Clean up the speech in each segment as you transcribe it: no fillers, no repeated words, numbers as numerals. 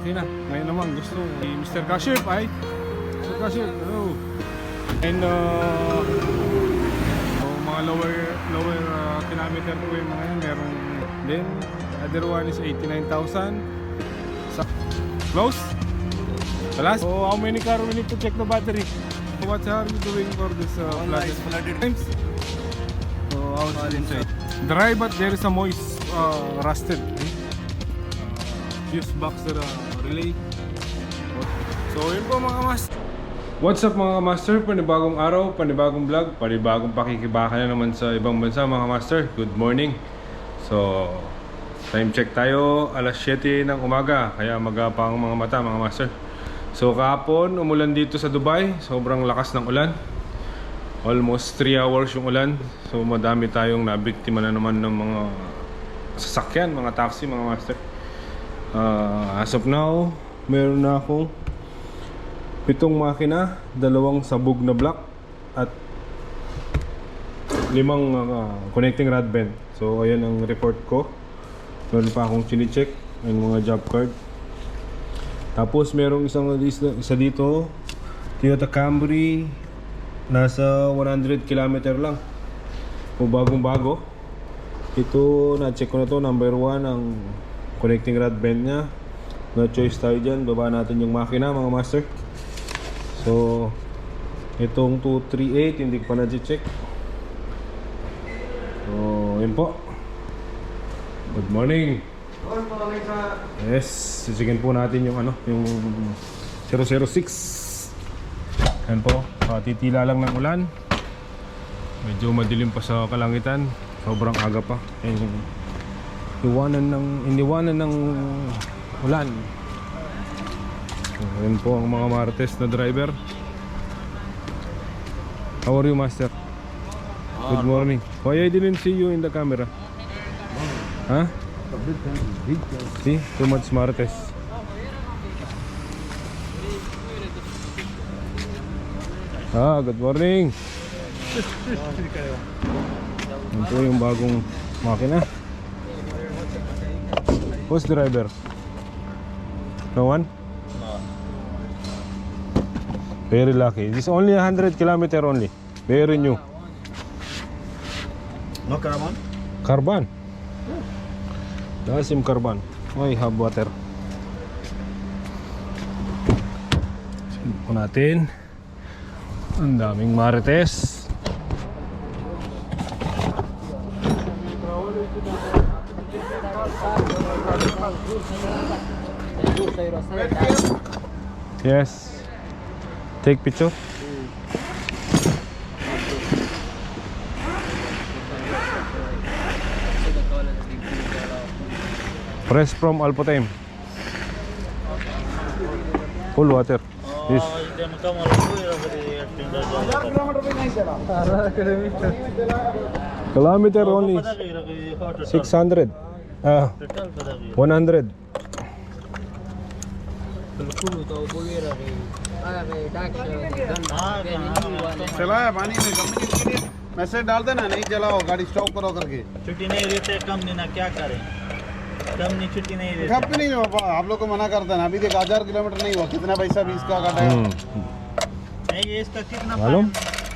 makina. Ngayon naman gusto ni Mr. Cashier ay Mr. Cashier, hello. And mga lower kilometer po yung mga yan. Meron then other one is 89,000. Close? The last? So how many car we need to check the battery? What are you doing for this flooded times? So how's it inside? Dry but there is a moist rusted fuse box relay. So yun po mga master. What's up mga master? Panibagong araw, panibagong vlog, panibagong pakikibaka na naman sa ibang bansa mga master. Good morning. So time check tayo, alas 7 ng umaga. Kaya magapa ang mga mata mga master. So kahapon umulan dito sa Dubai. Sobrang lakas ng ulan. Almost 3 hours yung ulan. So madami tayong nabiktima na naman ng mga sasakyan, mga taxi, mga master. As of now, meron na akong 7 makina, 2 sabog na block at 5 connecting rod bend. So ayan ang report ko. Meron pa akong chine-check ang mga job card. Tapos merong isa dito, Toyota Camry, nasa 100 km lang. O bagong bago. Ito, na-check ko na to, number 1 ang connecting rod bend nya. No choice tayo dyan, baba natin yung makina mga master. So itong 238 hindi ko pa na-check. So yun po. Good morning. Yes, sisikin po natin yung yung 006. Yan po, titila lang ng ulan. Medyo madilim pa sa kalangitan. Sobrang aga pa. Iniwanan ng ulan. Yan po ang mga Martes na driver. How are you, master? Good morning. Why I didn't see you in the camera? Huh? See? Too much Martes. Good morning. Yan po yung bagong makina. Who's the driver? No one? Very lucky. This is only 100 km only. Very new. No carbon? Carbon. Dasim carbon. I have water. Silip po natin. Ang daming Marites. Yes. Take picture. Press from Alpotime. Full water. Yes. Kilometer only 600. 100. चलाया पानी में कंपनी के लिए मैसेज डाल देना, नहीं चलाओ गाड़ी स्टॉप करो करके। छुट्टी नहीं रहते कंपनी ना, क्या करें, कंपनी छुट्टी नहीं रहती। कंपनी में आप लोग को मना करते हैं। अभी देख 1000 किलोमीटर नहीं हुआ, कितना पैसा भी इसका काटेगा? नहीं ये इसका कितना मालूम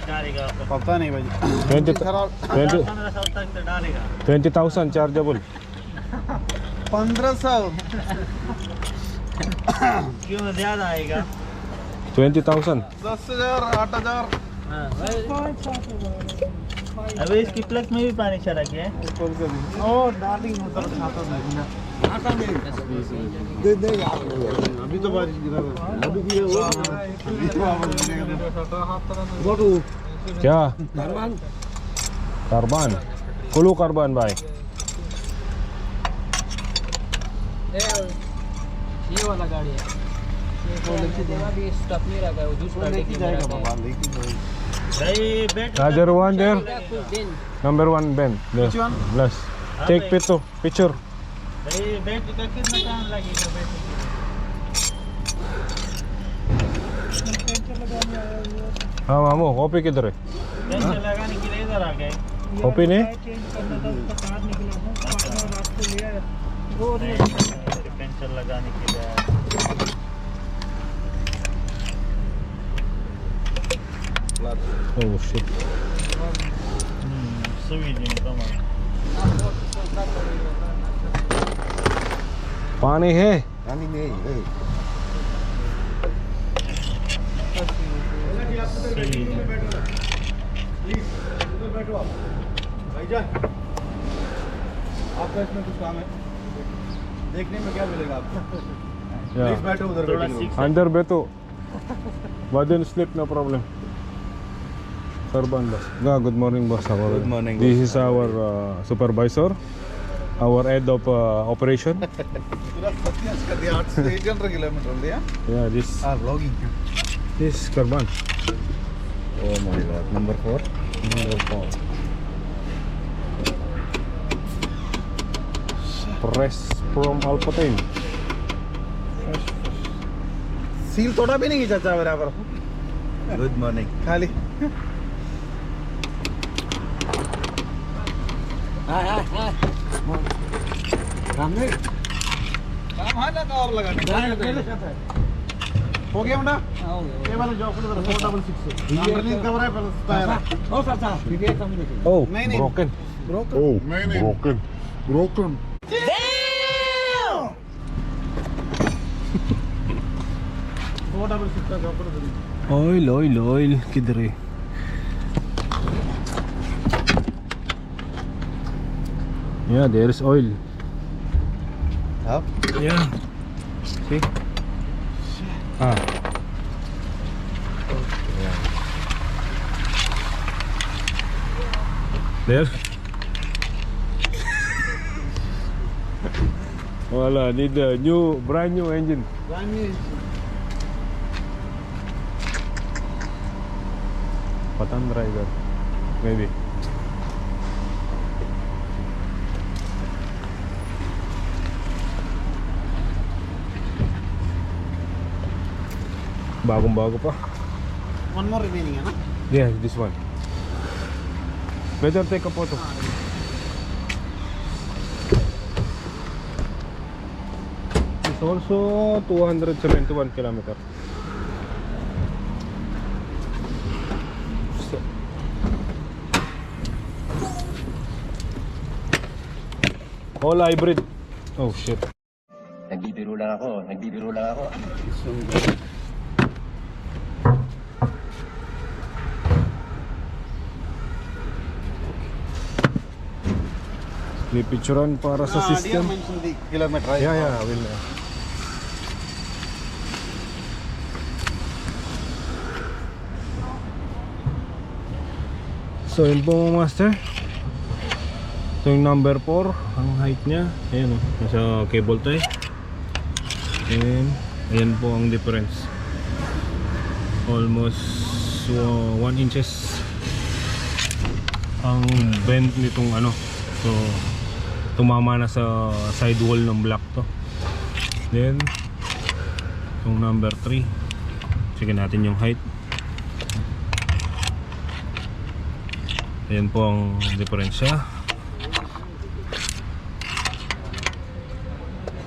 डालेगा आपको? पता नहीं भाई। 1500 तक तो डालेगा। 20,000 चार्जेबल. 1500 क्यों ज्यादा आएगा? 20,000. 10,000 8,000 अबे इसकी प्लग में भी पानी चला गया है। और डार्लिंग उधर खाता नहीं आता में दे दे यार। अभी तो बारिश गिरा है, अभी गिरा हुआ है। क्या? Carbon. Kulu carbon भाई. ये वाला गाड़ी है, ये स्टॉप नहीं रखा है, वो दूसरा लेके जाएगा बाबा, लेके जाएगा। भाई बैठ Charger one there. Number 1 Ben. Yes. Which one? Plus. Take picture. भाई बैटरी का कितना टाइम लगेगा? हाँ मामू, कॉपी किधर है? पेंचर लगाने के लिए इधर आ गए। कॉपी नहीं? पेंचर लगाने के लिए Oh shit. Sweden, come on. पानी है पानी नहीं है भाईजान आपका इसमें कुछ काम है देखने में क्या मिलेगा आपको प्लीज बैठो उधर थोड़ा बैठो सीख अंदर बैठो within sleep no problem Sarban boss good morning boss Good morning, this boss. is our supervisor our head of operation पूरा 27 कर दिया 800 किलोमीटर लिया yeah this vlogging is Karban Oh my god, number 4. Press from Alpatine. Seal थोड़ा भी नहीं चाचा बराबर good morning खाली काम है ना और लगाने हो गया मुंडा ये वाला जॉब को 466 अंडरलीन कवर है पर टायर है ओ सर Oh, नहीं, नहीं। broken. Oh, Broken. Four double six का जॉब को Oil, किधर है? Yeah, there is oil. अब Yeah. See? Ah. There. Voila, need a brand new engine. Patan driver, maybe. Bagong-bago pa. One more remaining है ना Yeah, this one. Better take a photo. It's also 271 kilometer. So. All hybrid. Oh shit. Nagbibiro lang ako. May picturean para sa system. mention the kilometer right? Yeah, I will. So yun po mga master. Ito yung number 4. Ang height niya. Ayan o. Nasa cable tie. And ayan po ang difference. Almost 1 inches ang bend nitong ano. So tumama na sa sidewall ng block to. Then yung number 3. Check natin yung height. Ayan po ang diferensya.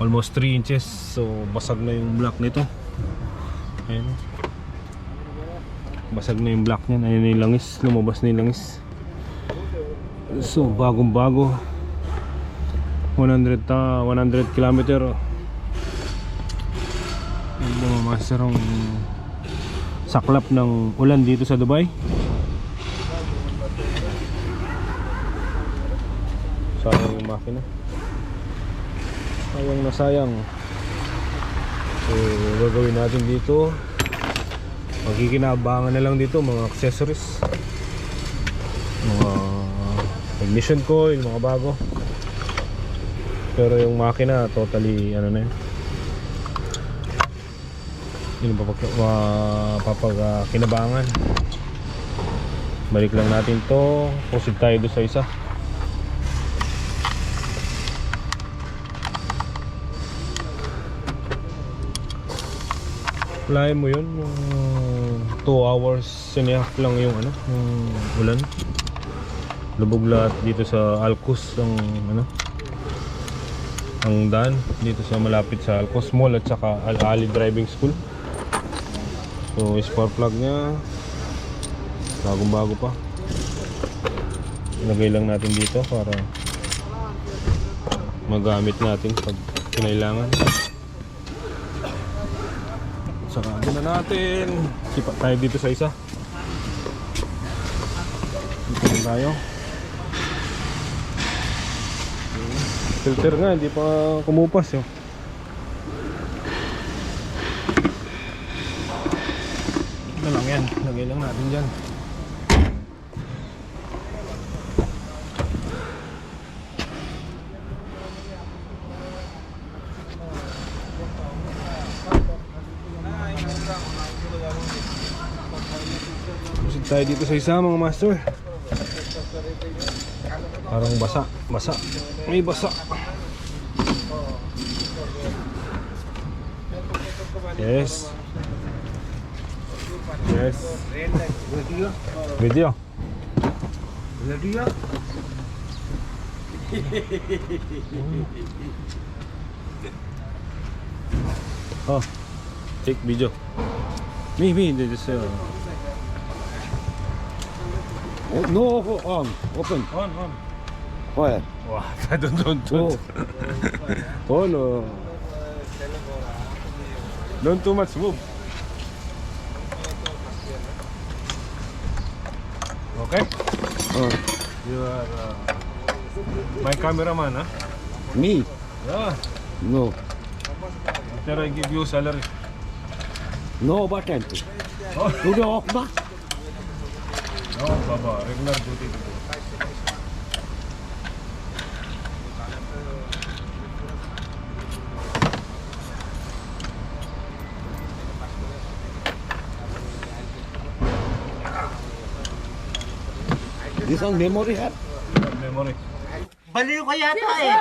Almost 3 inches. So basag na yung block nito. Ayan. Basag na yung block niyan. Ayan na yung langis. Lumabas na yung langis. So bagong bago. 100 kilometer. Yung mga master ang saklap ng ulan dito sa Dubai. Sayang yung makina. Sayang na sayang. So gagawin natin dito, magkikinabangan na lang dito mga accessories, mga ignition coil, mga bago. Pero yung makina totally ano na yun. Yun mapapagkinabangan. Balik lang natin to. Proceed tayo doon sa isa. Lain mo yun, 2 hours and a half lang yung ano, yung ulan. Lubog lahat dito sa Alcos ang ano. ang daan dito sa malapit sa Alcos Mall at saka Al-Ali Driving School. So spark plug nya bagong bago pa, ilagay lang natin dito para magamit natin pag kinailangan. Saka na natin, sipa tayo dito sa isa. Dito na tayo. Filter nga, hindi pa kumupas yun. Ito lang yan, lagay lang natin dyan. Pusid tayo dito sa isa mga master. Parang basa, may basa. Yes. Video. Oh, take video. Me, this No, open. on. Where? Wah, don't. Oh no. Don't too much move. Okay? You are my cameraman, huh? Me? Yeah. No. After I give you salary. No button. Oh. Today off ba? No, Baba, regular duty today. This one memory have? Memory. Baliw ka yata eh.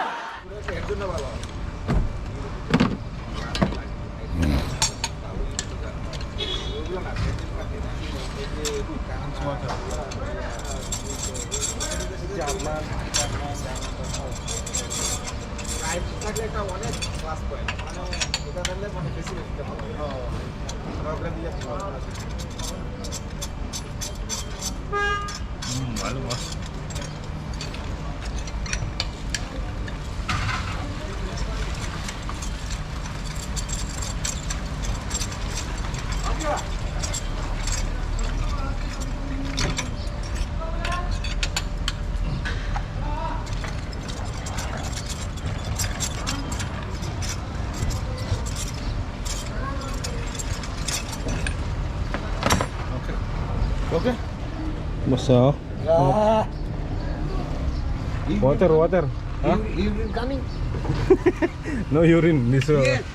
Malu mas. Okay. Basa. Ah. Water. Huh? You coming? No urine. This Yes.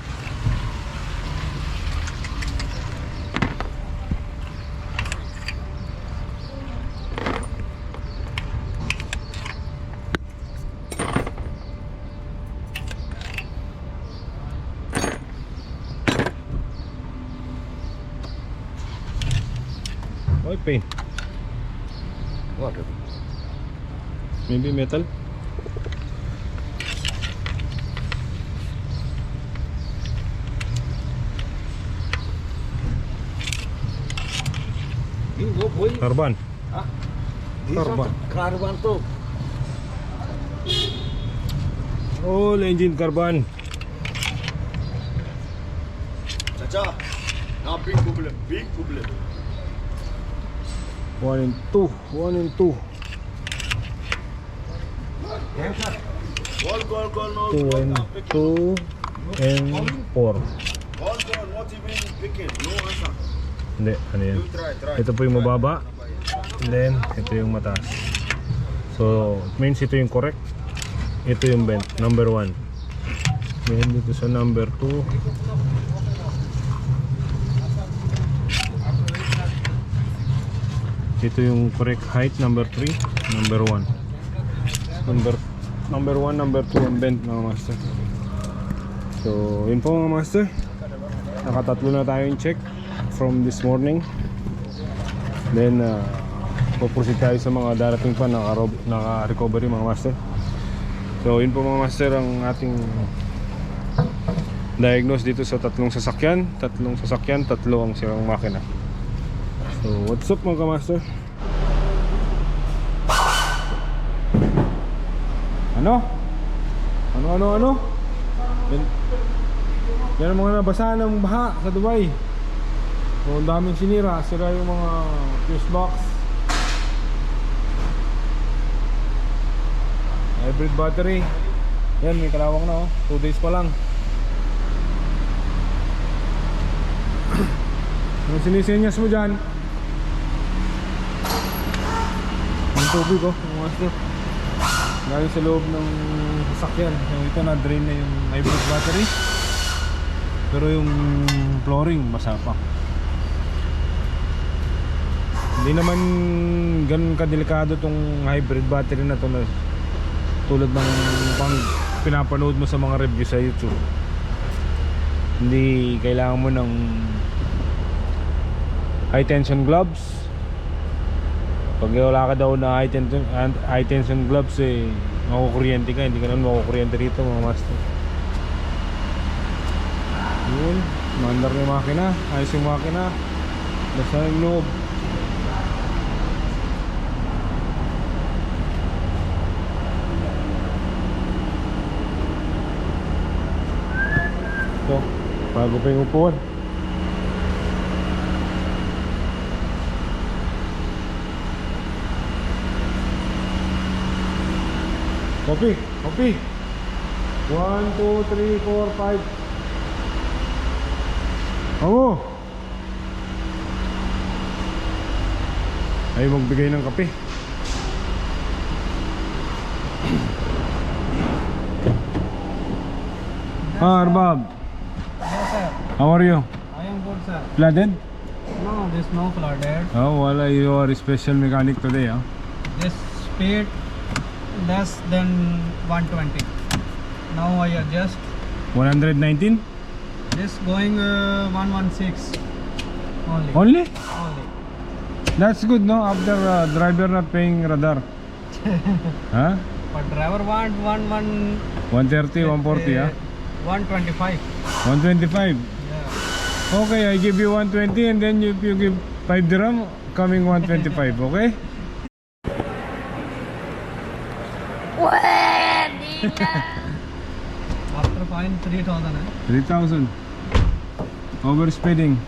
Oil paint. What? Maybe metal. You go boy. Carbon. This Carbon. one carbon to. All engine carbon. Chacha, now big problem. 1 and 2. 1 and 2. Call, no. 2 and 2 and 4. Call, not even picking. No answer. Hindi, ano yan? Try. Ito po yung mababa. And then, ito yung mataas. So, it means ito yung correct. Ito yung bent, number 1. Then dito sa number 2. Ito yung correct height, number 3, number 1. Number 1, number 2 ang bent mga master. So, yun po mga master. Nakatatlo na tayong check from this morning. Then, puproceed tayo sa mga darating pa naka-recovery mga master. So yun po mga master ang ating diagnose dito sa tatlong sasakyan, tatlo ang sirang makina. So what's up mga master? Ano? Yan ang mga nabasa ng baha sa Dubai. So ang daming sinira, sira yung mga fuse box, hybrid battery. Yan, may kalawang na 2 days pa lang. Anong sinisinyas mo dyan? Ang tubig mga master. Galing sa loob ng sasakyan. So ito na drain na yung hybrid battery, pero yung flooring basa pa. Hindi naman ganun kadelikado tong hybrid battery na to, na tulad ng pang pinapanood mo sa mga review sa YouTube. Hindi kailangan mo ng high tension gloves. Pag wala ka daw na high tension gloves, makukuryente ka. Hindi ka naman makukuryente rito mga master. Yun, mandar yung makina, ayos yung makina, basta yung loob. Ito, bago pa yung upuan. Copy. 1, 2, 3, 4, 5. Oo. Ay magbigay ng kape. Arbab. Yes, sir. How are you? I am good, sir. Flooded? No, there's no flooded. Oh, wala, you are a special mechanic today, huh? This speed less than 120. Now I adjust. 119? This going 116 only. Only? Only. That's good, no? After driver not paying radar. Huh? But driver want 130, 140, huh? 125. 125. Yeah. Okay, I give you 120 and then you give 5 dirham, coming 125, okay? After fine 3,000. 3,000. Overspeeding.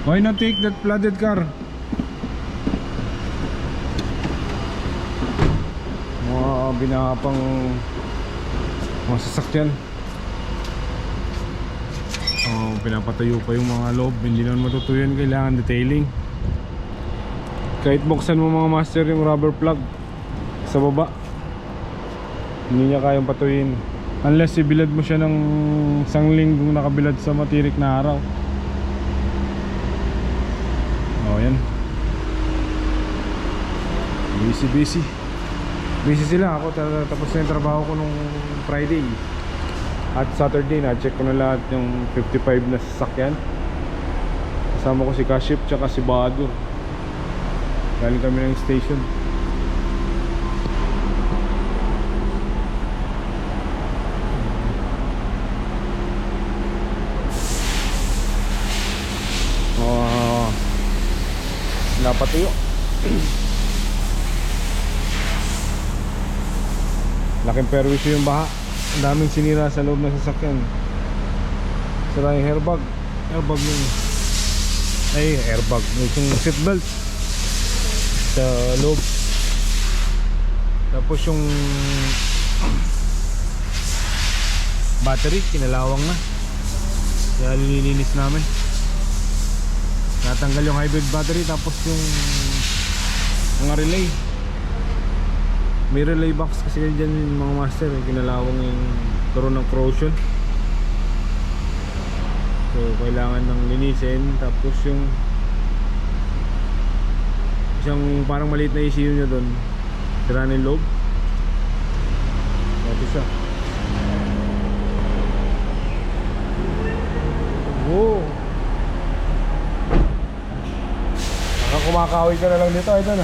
Why not take that flooded car? Mga binapang mga sasakyan. Pinapatayo pa yung mga loob. Hindi naman matutuyan, kailangan detailing. Kahit buksan mo mga master yung rubber plug sa baba, hindi niya kayang patuyin unless ibilad mo siya ng isang linggong nakabilad sa matirik na araw. Oh, yan. Busy sila. Ako tapos na yung trabaho ko nung Friday. At Saturday na check ko na lahat yung 55 na sasakyan. Kasama ko si Kaship tsaka si Bahadur. Galing kami ng station. Napatuyo. Laking perwisyo yung baha. Ang daming sinira sa loob ng sasakyan. Sira yung airbag yung airbag yung seatbelt sa loob. Tapos yung battery kinalawang na, kaya linilinis namin. Natanggal yung hybrid battery, tapos yung mga relay, may relay box kasi dyan mga master, kinalawang yung karoon ng corrosion. So kailangan ng linisin. Tapos yung isang parang maliit na ECU nyo doon, sira na yung loob. Ito siya. Wow, kumakaway ka na lang dito, ito na.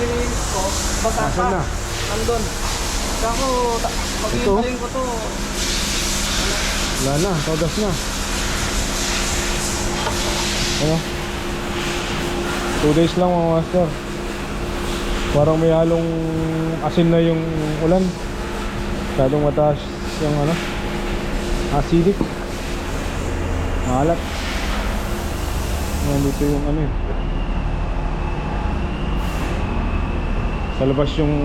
Nilinis ko, basa Nasaan pa. na? Nandun. Kako, pag-iintayin ko to. Wala na, todas na. Ano? 2 days lang mga master. Parang may halong asin na yung ulan. Masyadong mataas yung ano, acidic. Maalat. Nandito yung ano eh. Sa labas yung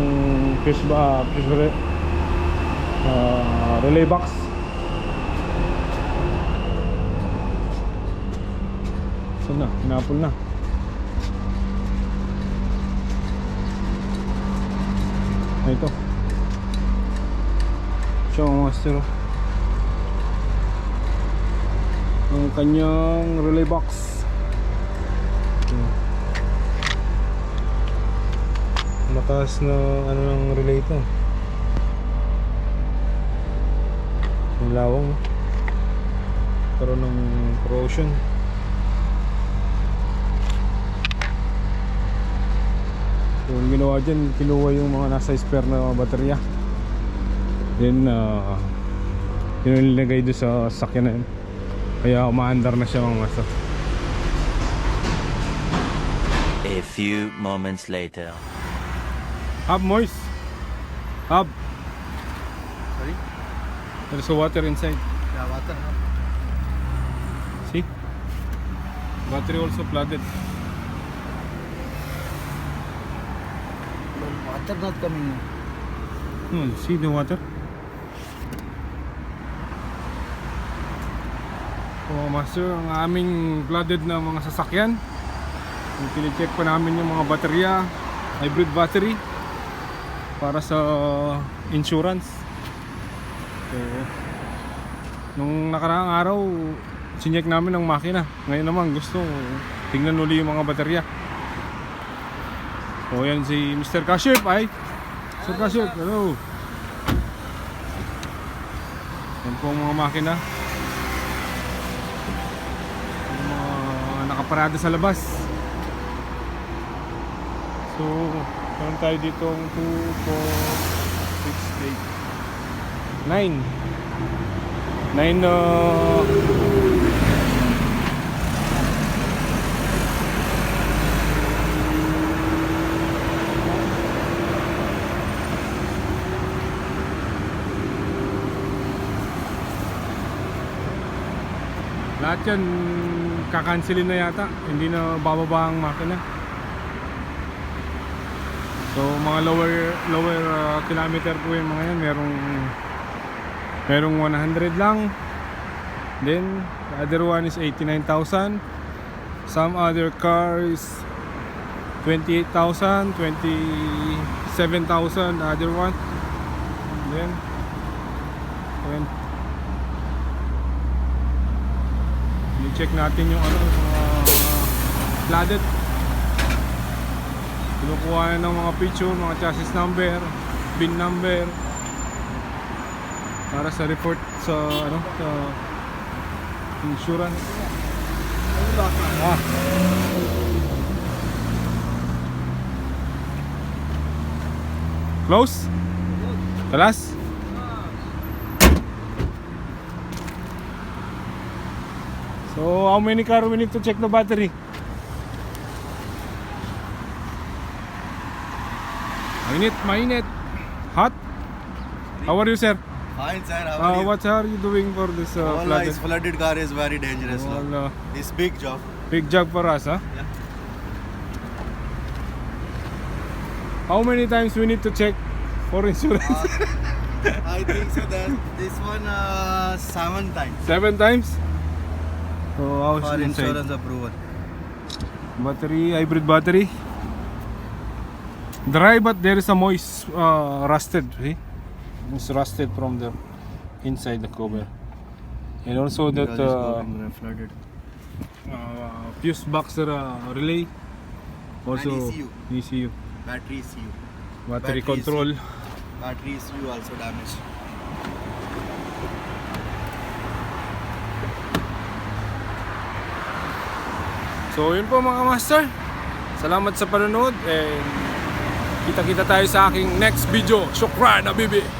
relay box. Saan na? Pinapol na. Ay, ito. Siya ang master. Ang kanyang relay box. Mataas na ano ng relay ito. Yung lawang karoon ng corrosion. So yung ginawa dyan, kinuha yung mga nasa spare na baterya. Then yun yung nilagay doon sa sakyan na yun. Kaya umaandar na siya mga master. A few moments later. Hub moist. Hub. Sorry? There's a water inside. Yeah, water. See? Battery also flooded. Water not coming in. See the water? Oh, master, ang aming flooded na mga sasakyan. Tine-check pa namin yung mga baterya, hybrid battery para sa insurance. So, nung nakaraang araw, sinyek namin ang makina. Ngayon naman gusto tingnan uli yung mga baterya. So yan si Mr. Kashif ay Mr. Kashif, hello. Yan po ang mga makina. Yung mga nakaparada sa labas. So meron tayo dito 2, 4, 6, 8, 9 lahat yan kakansilin na yata, hindi na bababa ang makina. So mga lower kilometer po yung mga yan, merong 100 lang. Then the other one is 89,000. Some other cars 28,000, 27,000 other one. Then i-check natin yung ano, flooded. Kinukuha ng mga picture, mga chassis number, VIN number para sa report sa ano, sa insurance. Close? Talas? So how many car we need to check the battery? Mainit. Hot? How are you, sir? Fine, sir. How are you? What are you doing for this flooded? This flooded car is very dangerous. Wala. It's big job. Big job for us, huh? Yeah. How many times we need to check for insurance? I think so that this one 7 times 7 times? So how's for inside? insurance approval. Battery, hybrid battery. Dry, but there is a moist, rusted. See? It's rusted from the inside the cover. And also that Flooded. fuse box relay. Also And ECU. Battery ECU. Battery Battery control. Battery ECU also damaged. So yun po mga master, salamat sa panonood and kita-kita tayo sa aking next video. Shukran habibi.